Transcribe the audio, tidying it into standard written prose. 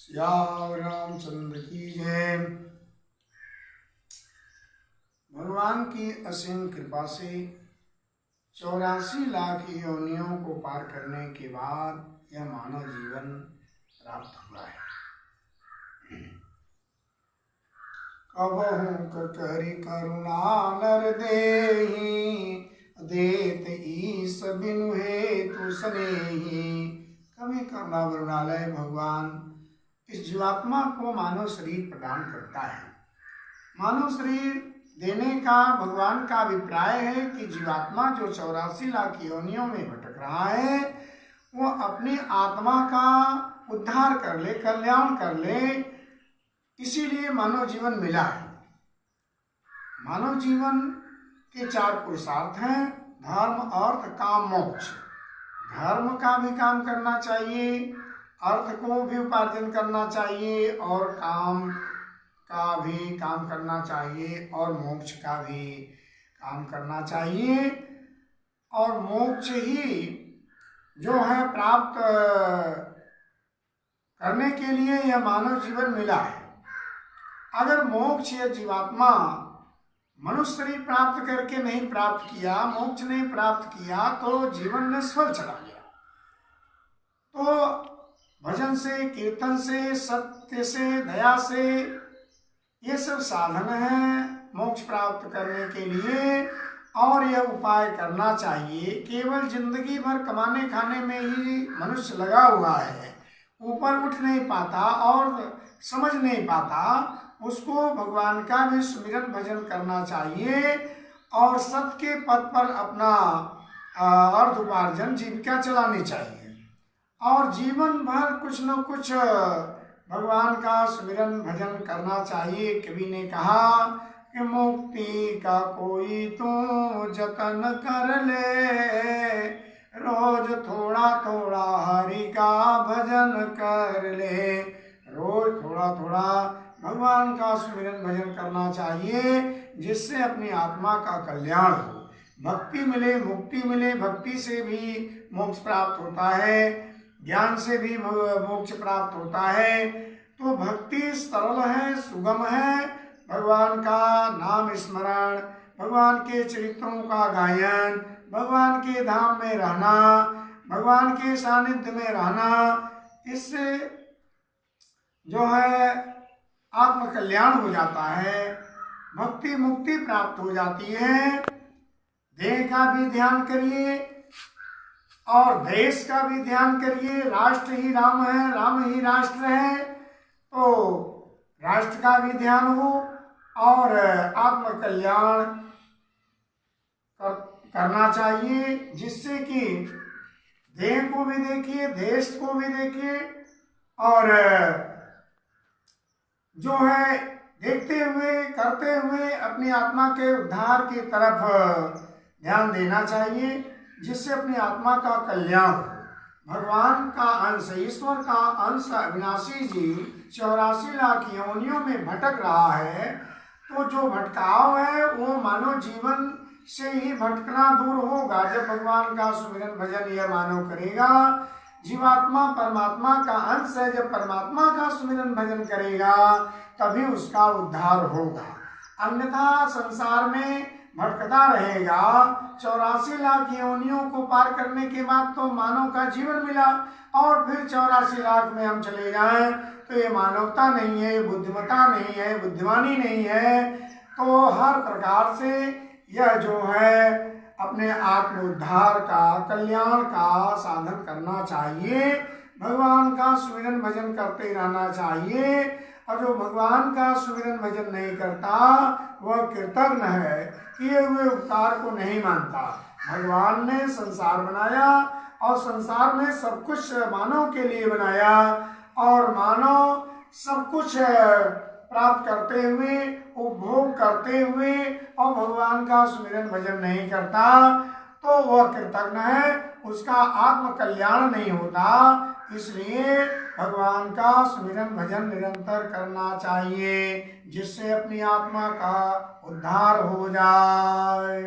सिया रामचंद्र की जय। भगवान की असीम कृपा से 84 लाख योनियों को पार करने के बाद यह मानव जीवन प्राप्त हुआ है। कबहु करी करुणा नर देहि, देत ईस बिनु हेतु स्नेहि। कभी करुणा वरुणालय भगवान इस जीवात्मा को मानव शरीर प्रदान करता है। मानव शरीर देने का भगवान का अभिप्राय है कि जीवात्मा जो 84 लाख योनियों में भटक रहा है वो अपनी आत्मा का उद्धार कर ले, कल्याण कर ले, इसीलिए मानव जीवन मिला है। मानव जीवन के 4 पुरुषार्थ हैं: धर्म, अर्थ, काम, मोक्ष। धर्म का भी काम करना चाहिए, अर्थ को भी उपार्जन करना चाहिए और काम का भी काम करना चाहिए और मोक्ष का भी काम करना चाहिए। और मोक्ष ही जो है प्राप्त करने के लिए यह मानव जीवन मिला है। अगर मोक्ष या जीवात्मा मनुष्य शरीर प्राप्त करके नहीं प्राप्त किया, मोक्ष नहीं प्राप्त किया, तो जीवन निष्फल चला गया। तो भजन से, कीर्तन से, सत्य से, दया से, ये सब साधन हैं मोक्ष प्राप्त करने के लिए। और यह उपाय करना चाहिए। केवल जिंदगी भर कमाने खाने में ही मनुष्य लगा हुआ है, ऊपर उठ नहीं पाता और समझ नहीं पाता, उसको भगवान का भी सुमिरन भजन करना चाहिए और सत्य के पथ पर अपना अर्थ उपार्जन जीविका चलानी चाहिए। और जीवन भर कुछ न कुछ भगवान का सुमिरन भजन करना चाहिए। कवि ने कहा कि मुक्ति का कोई तू जतन कर ले, रोज थोड़ा थोड़ा हरि का भजन कर ले। रोज थोड़ा थोड़ा भगवान का सुमिरन भजन करना चाहिए, जिससे अपनी आत्मा का कल्याण हो, भक्ति मिले, मुक्ति मिले। भक्ति से भी मोक्ष प्राप्त होता है, ज्ञान से भी मोक्ष प्राप्त होता है। तो भक्ति सरल है, सुगम है। भगवान का नाम स्मरण, भगवान के चरित्रों का गायन, भगवान के धाम में रहना, भगवान के सानिध्य में रहना, इससे जो है आत्म कल्याण हो जाता है, भक्ति मुक्ति प्राप्त हो जाती है। देह का भी ध्यान करिए और देश का भी ध्यान करिए। राष्ट्र ही राम है, राम ही राष्ट्र है, तो राष्ट्र का भी ध्यान हो और आत्म कल्याण करना चाहिए, जिससे कि देह को भी देखिए, देश को भी देखिए और जो है देखते हुए, करते हुए अपनी आत्मा के उद्धार की तरफ ध्यान देना चाहिए, जिससे अपनी आत्मा का कल्याण हो। भगवान का अंश, ईश्वर का अंश अविनाशी जी 84 लाख योनियों में भटक रहा है। तो जो भटकाव है वो मानव जीवन से ही भटकना दूर होगा जब भगवान का सुमिरन भजन यह मानव करेगा। जीवात्मा परमात्मा का अंश है, जब परमात्मा का सुमिरन भजन करेगा तभी उसका उद्धार होगा, अन्यथा संसार में भटकता रहेगा। 84 लाख योनियों को पार करने के बाद तो मानव का जीवन मिला और फिर 84 लाख में हम चले जाएं तो ये मानवता नहीं है, बुद्धिमता नहीं है, बुद्धिमानी नहीं है। तो हर प्रकार से यह जो है अपने आत्म उद्धार का, कल्याण का साधन करना चाहिए। भगवान का सुमिरन भजन करते रहना चाहिए। और जो भगवान का सुमिरन भजन नहीं करता वह कृतज्ञ है, किए हुए उपकार को नहीं मानता। भगवान ने संसार बनाया और संसार में सब कुछ मानव के लिए बनाया और मानव सब कुछ प्राप्त करते हुए, उपभोग करते हुए और भगवान का सुमिरन भजन नहीं करता तो वह कृतज्ञ है, उसका आत्म कल्याण नहीं होता। इसलिए भगवान का सुमिरन भजन निरंतर करना चाहिए, जिससे अपनी आत्मा का उद्धार हो जाए।